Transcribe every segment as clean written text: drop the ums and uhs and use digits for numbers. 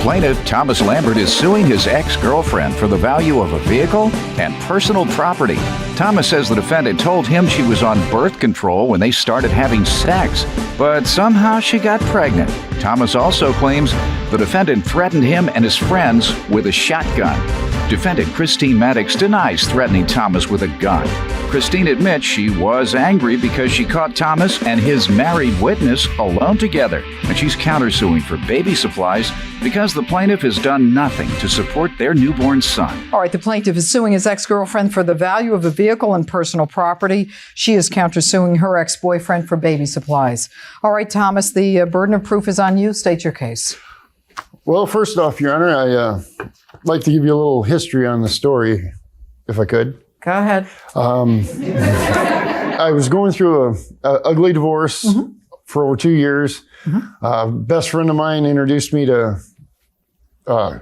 Plaintiff Thomas Lambert is suing his ex-girlfriend for the value of a vehicle and personal property. Thomas says the defendant told him she was on birth control when they started having sex, but somehow she got pregnant. Thomas also claims the defendant threatened him and his friends with a shotgun. Defendant Christine Maddox denies threatening Thomas with a gun. Christine admits she was angry because she caught Thomas and his married witness alone together, and she's countersuing for baby supplies because the plaintiff has done nothing to support their newborn son. All right, the plaintiff is suing his ex-girlfriend for the value of a vehicle and personal property. She is countersuing her ex-boyfriend for baby supplies. All right, Thomas, the burden of proof is on you. State your case. Well, first off, Your Honor, I'd like to give you a little history on the story, if I could. Go ahead. I was going through a ugly divorce for over 2 years. Best friend of mine introduced me to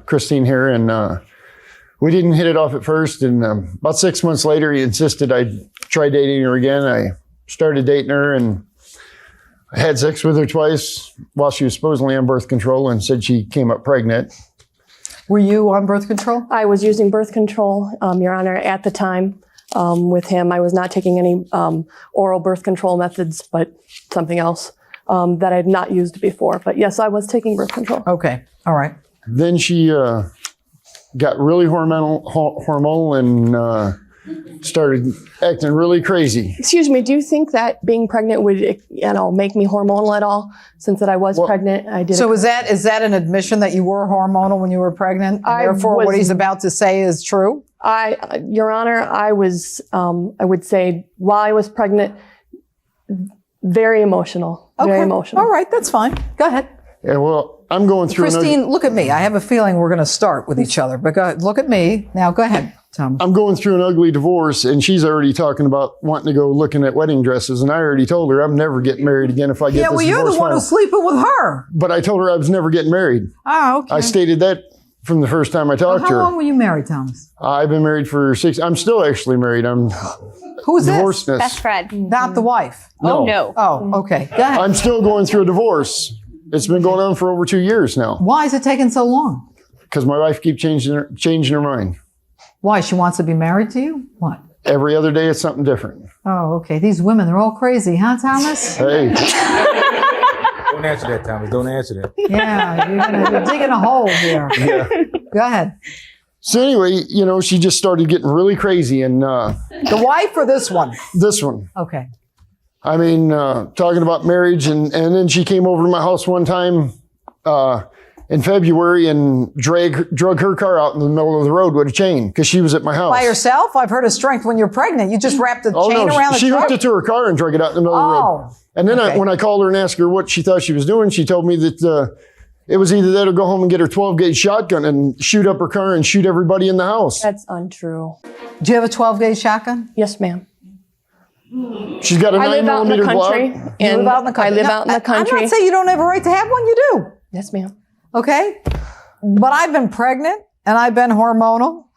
Christine here, and we didn't hit it off at first. And about 6 months later, he insisted I try dating her again. I started dating her, and I had sex with her twice while she was supposedly on birth control, and said she came up pregnant. Were you on birth control? I was using birth control, Your Honor, at the time with him. I was not taking any oral birth control methods, but something else that I had not used before. But yes, I was taking birth control. Okay. All right. Then she got really hormonal and started acting really crazy. Excuse me, do you think that being pregnant would, make me hormonal at all? Since that I was pregnant, I did. So is that an admission that you were hormonal when you were pregnant? And therefore, what he's about to say is true? Your Honor, I was, I would say, while I was pregnant, very emotional. Okay. Very emotional. All right, that's fine. Go ahead. Yeah, well, I'm going through Christine, look at me. I have a feeling we're going to start with each other, but go ahead. Look at me. Now, go ahead, Tom. I'm going through an ugly divorce, and she's already talking about wanting to go looking at wedding dresses, and I already told her I'm never getting married again if I get this divorce. Yeah, well, you're the one who's sleeping with her. But I told her I was never getting married. Oh, okay. I stated that from the first time I talked to her. How long were you married, Thomas? I've been married for 6. I'm still actually married. I'm Who's divorced. this? Best friend. Not the wife. No. Oh, no. Oh, okay. Go ahead. I'm still going through a divorce. It's been going on for over 2 years now. Why is it taking so long? Because my wife keeps changing her mind. Why? She wants to be married to you? What? Every other day it's something different. Oh, okay. These women, they're all crazy, huh, Thomas? Hey. Don't answer that, Thomas. Don't answer that. Yeah, you're digging a hole here. Yeah. Go ahead. So anyway, she just started getting really crazy. And The wife or this one? this one. Okay. I mean, talking about marriage, and then she came over to my house one time in February and drug her car out in the middle of the road with a chain because she was at my house. By herself? I've heard of strength when you're pregnant. You just wrapped a chain around the she truck? hooked it to her car and drug it out in the middle of the road. And then when I called her and asked her what she thought she was doing, she told me that it was either that or go home and get her 12-gauge shotgun and shoot up her car and shoot everybody in the house. That's untrue. Do you have a 12-gauge shotgun? Yes, ma'am. She's got a 9mm Glock. You live out in the country. I live out in the country. I'm not saying you don't have a right to have one. You do. Yes, ma'am. Okay? But I've been pregnant, and I've been hormonal,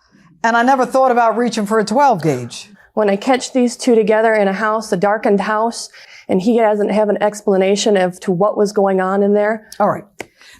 and I never thought about reaching for a 12-gauge. When I catch these two together in a house, a darkened house, and he doesn't have an explanation as to what was going on in there. All right.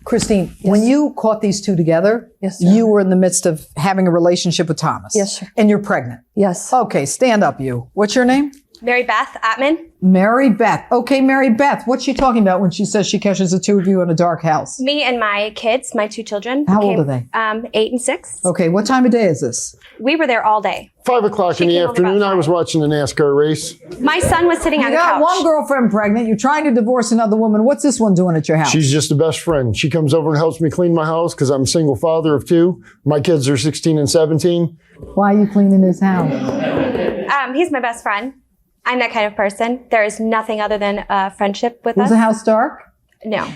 Christine, when you caught these two together, Yes, sir. you were in the midst of having a relationship with Thomas. Yes, sir. And you're pregnant. Yes. Okay, stand up, you. What's your name? Mary Beth Atman. Mary Beth. Okay, Mary Beth. What's she talking about when she says she catches the two of you in a dark house? Me and my kids, my 2 children. How old are they? 8 and 6. Okay, what time of day is this? We were there all day. 5 o'clock in the came over afternoon, about I was 5. watching a NASCAR race. My son was sitting on You the got couch. one girlfriend pregnant. You're trying to divorce another woman. What's this one doing at your house? She's just a best friend. She comes over and helps me clean my house because I'm a single father of 2. My kids are 16 and 17. Why are you cleaning his house? He's my best friend. I'm that kind of person. There is nothing other than friendship with Was us. the house dark? No.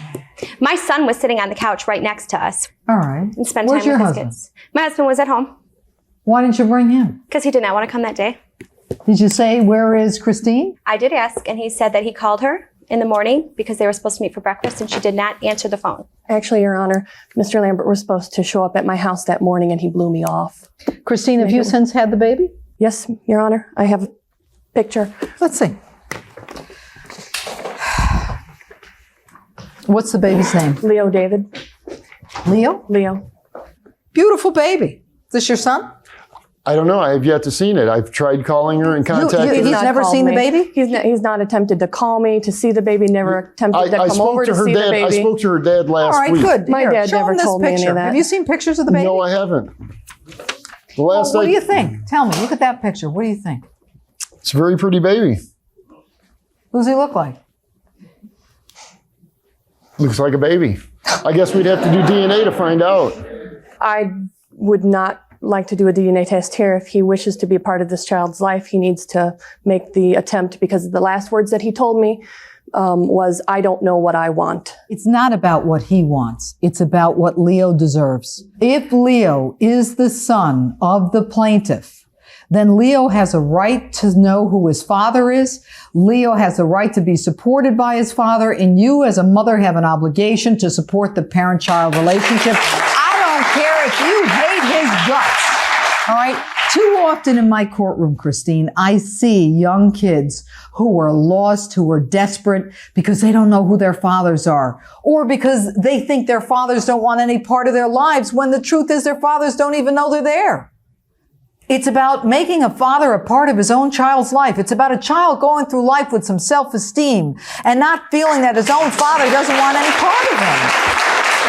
My son was sitting on the couch right next to us All right. and spent Where's time your with husband? his kids. My husband was at home Why didn't you bring him? because he did not want to come that day. Did you say, where is Christine? I did ask, and he said that he called her in the morning because they were supposed to meet for breakfast, and she did not answer the phone. Actually, Your Honor, Mr. Lambert was supposed to show up at my house that morning, and he blew me off. Christine, have you since had the baby? Yes, Your Honor. I have a picture. Let's see. What's the baby's name? Leo David. Leo? Leo. Beautiful baby. Is this your son? I don't know. I have yet to seen it. I've tried calling her and contacting He's her. not never called seen the me. baby? He's not attempted to call me to see the baby, never attempted to I come over spoke to to her see the dad. I baby. spoke to her dad last All right, week. good. My Here, dad show never him this told me any of picture. that. Have you seen pictures of the baby? No, I haven't. The last What do I, you think? Tell me. Look at that picture. What do you think? it's a very pretty baby. Who does he look like? Looks like a baby. I guess we'd have to do DNA to find out. I would not like to do a DNA test here. If he wishes to be a part of this child's life, he needs to make the attempt, because the last words that he told me was, I don't know what I want. It's not about what he wants. It's about what Leo deserves. If Leo is the son of the plaintiff, then Leo has a right to know who his father is. Leo has a right to be supported by his father, and you as a mother have an obligation to support the parent-child relationship. I don't care if you hate his guts. All right? Too often in my courtroom, Christine, I see young kids who are lost, who are desperate because they don't know who their fathers are, or because they think their fathers don't want any part of their lives, when the truth is their fathers don't even know they're there. It's about making a father a part of his own child's life. It's about a child going through life with some self-esteem and not feeling that his own father doesn't want any part of him.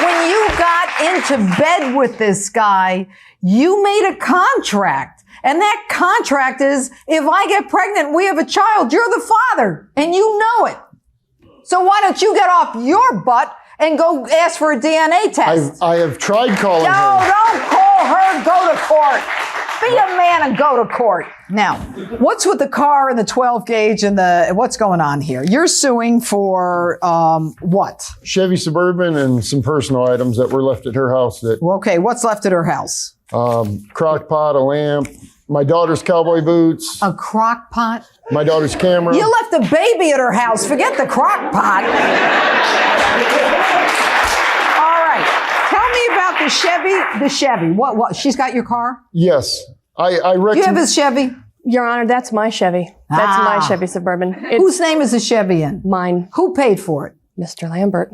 When you got into bed with this guy, you made a contract. And that contract is, if I get pregnant, we have a child, you're the father, and you know it. So why don't you get off your butt and go ask for a DNA test? I have tried calling No, her. don't call her, go to court. Be a man and go to court. Now, what's with the car and the 12 gauge and what's going on here? You're suing for what? Chevy Suburban and some personal items that were left at her house. That Well, okay, what's left at her house? crock pot, a lamp, my daughter's cowboy boots, A crock pot? my daughter's camera. You left a baby at her house. Forget the crock pot. All right. Tell me about the Chevy. The Chevy. What? She's got your car? Yes, I Do reckon. you have his Chevy? Your Honor, that's my Chevy. That's my Chevy Suburban. It's Whose name is the Chevy in? mine, Who paid for it? Mr. Lambert.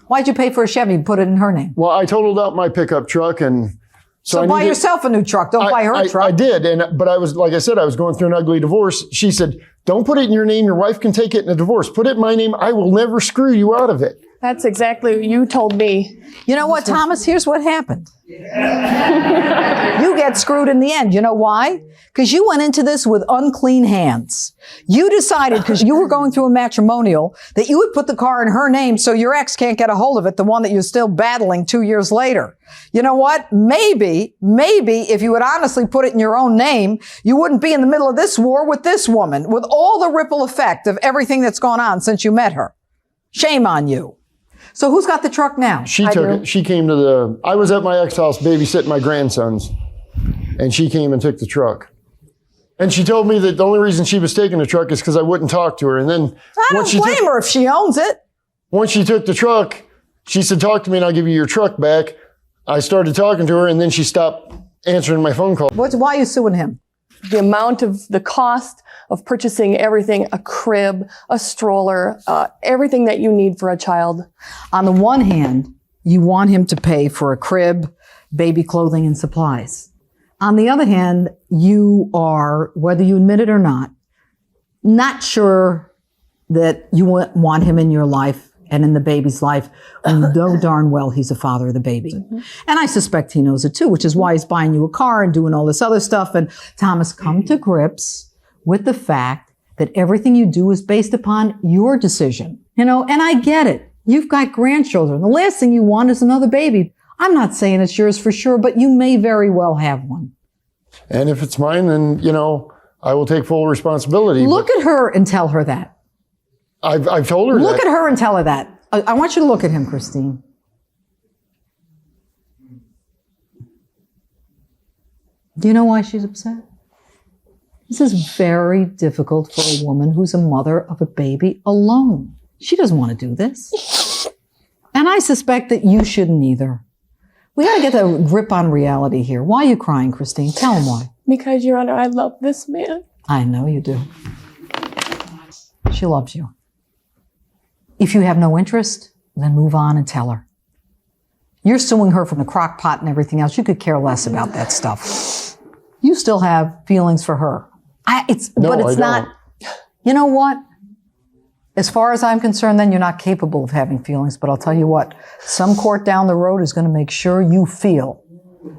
Why'd you pay for a Chevy and put it in her name? Well, I totaled out my pickup truck, and So I buy needed- yourself a new truck. Don't buy her a truck. I did, but I was, like I said, I was going through an ugly divorce. She said, "Don't put it in your name. Your wife can take it in a divorce. Put it in my name. I will never screw you out of it." That's exactly what you told me. You know what, Thomas? Here's what happened. You get screwed in the end. You know why? Because you went into this with unclean hands. You decided, because you were going through a matrimonial, that you would put the car in her name so your ex can't get a hold of it, the one that you're still battling 2 years later. You know what? Maybe if you would honestly put it in your own name, you wouldn't be in the middle of this war with this woman, with all the ripple effect of everything that's gone on since you met her. Shame on you. So who's got the truck now? She took it. She came to I was at my ex house babysitting my grandsons, and she came and took the truck. And she told me that the only reason she was taking the truck is because I wouldn't talk to her. And then I don't blame her if she owns it. once she took the truck, she said, "Talk to me and I'll give you your truck back." I started talking to her, and then she stopped answering my phone call. Why are you suing him? The amount of the cost of purchasing everything, a crib, a stroller, everything that you need for a child. On the one hand, you want him to pay for a crib, baby clothing, and supplies. On the other hand, you are, whether you admit it or not sure that you want him in your life and in the baby's life when you know darn well he's the father of the baby. Mm-hmm. And I suspect he knows it too, which is why he's buying you a car and doing all this other stuff. And Thomas, come to grips with the fact that everything you do is based upon your decision. You know, and I get it. You've got grandchildren. The last thing you want is another baby. I'm not saying it's yours for sure, but you may very well have one. And if it's mine, then, I will take full responsibility. Look at her and tell her that. I've told her Look that. at her and tell her that. I want you to look at him, Christine. Do you know why she's upset? This is very difficult for a woman who's a mother of a baby alone. She doesn't want to do this. And I suspect that you shouldn't either. We got to get a grip on reality here. Why are you crying, Christine? Tell him why. Because, Your Honor, I love this man. I know you do. She loves you. If you have no interest, then move on and tell her. You're suing her from the crock pot and everything else. You could care less about that stuff. You still have feelings for her. But it's not. You know what? As far as I'm concerned, then you're not capable of having feelings. But I'll tell you what, some court down the road is going to make sure you feel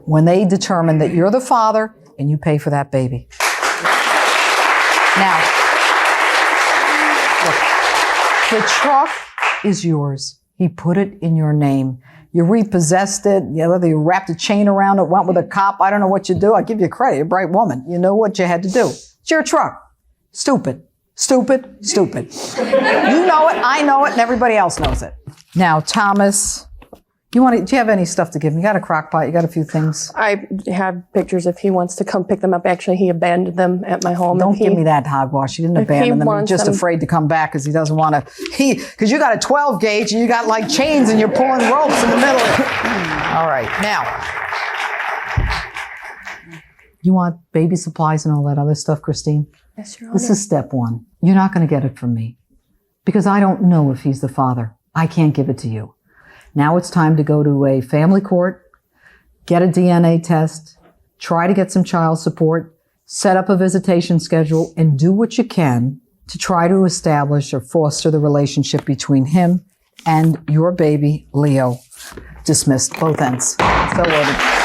when they determine that you're the father and you pay for that baby. Now, look, the truck is yours. He put it in your name. You repossessed it. Whether you wrapped a chain around it, went with a cop. I don't know what you do. I give you credit. You're a bright woman. You know what you had to do. It's your truck. Stupid. Stupid. Stupid. You know it. I know it. And everybody else knows it. Now, Thomas, do you have any stuff to give me? You got a crock pot. You got a few things. I have pictures if he wants to come pick them up. Actually, he abandoned them at my home. Don't give me that hogwash. He didn't abandon them. He's just afraid to come back because he doesn't want to. Because you got a 12 gauge and you got like chains and you're pulling ropes in the middle. All right. Now, you want baby supplies and all that other stuff, Christine? Yes, Your Honor. This is step one. You're not going to get it from me because I don't know if he's the father. I can't give it to you. Now it's time to go to a family court, get a DNA test, try to get some child support, set up a visitation schedule, and do what you can to try to establish or foster the relationship between him and your baby, Leo. Dismissed. Both ends. So ordered.